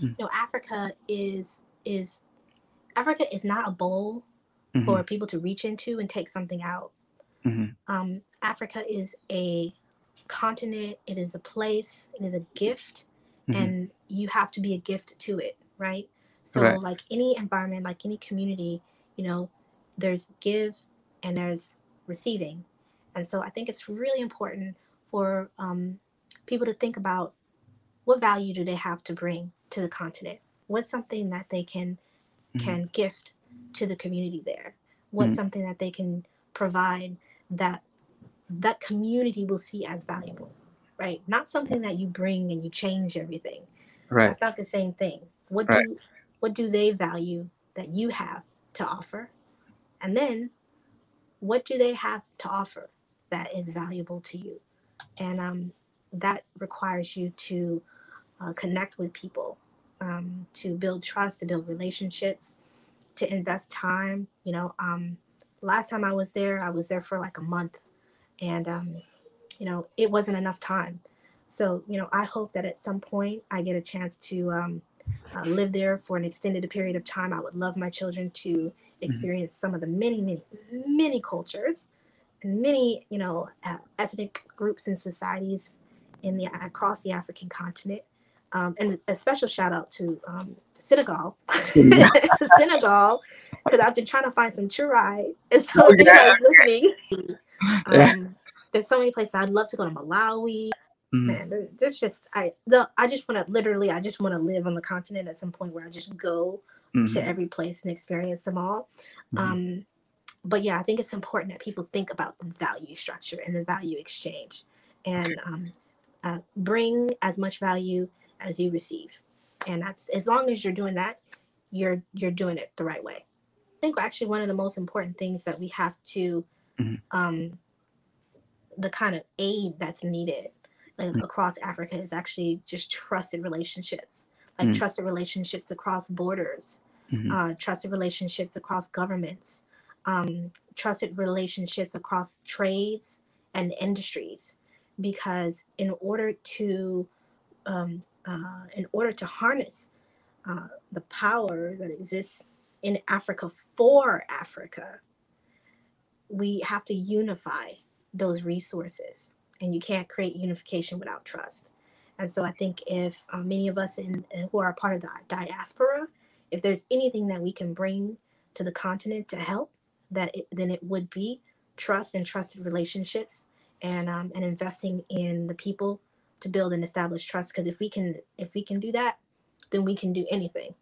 Mm. Africa is not a bowl Mhm. for people to reach into and take something out. Mhm. Africa is a continent, it is a place, it is a gift, Mhm. and you have to be a gift to it, right? So, Right. like any environment, like any community, you know, there's give and there's receiving. And so I think it's really important for people to think about what value do they have to bring to the continent? What's something that they Mhm. can gift to the community there? What's Mhm. something that they can provide that that community will see as valuable, right? Not something that you bring and you change everything. Right. That's not the same thing. Right. What do they value that you have to offer? And then what do they have to offer that is valuable to you? And that requires you to connect with people, to build trust, to build relationships, to invest time. Last time I was there for like a month, and it wasn't enough time. So, I hope that at some point I get a chance to live there for an extended period of time. I would love my children to Mhm. experience some of the many, many, many cultures and many, ethnic groups and societies across the African continent. And a special shout out to Senegal, Senegal. Senegal, because I've been trying to find some churai. And so, if Okay. anybody's listening, Yeah. um, there's so many places I'd love to go to. Malawi, Mhm. man. There's just I just want to literally I just want to live on the continent at some point where I just go to Mhm. every place and experience them all. Mhm. Um, but yeah, I think it's important that people think about the value structure and the value exchange, Okay. and bring as much value as you receive. And that's as long as you're doing that, you're doing it the right way. I think actually one of the most important things that we have to Mhm. um, the kind of aid that's needed like Mhm. across Africa is actually just trusted relationships, like Mhm. trusted relationships across borders, Mhm. trusted relationships across governments, trusted relationships across trades and industries. Because in order to harness the power that exists in Africa for Africa, we have to unify those resources, and you can't create unification without trust. And so I think if many of us who are part of the diaspora, if there's anything that we can bring to the continent to help, then it would be trust and trusted relationships, and investing in the people to build and establish trust. Because if we can do that, then we can do anything.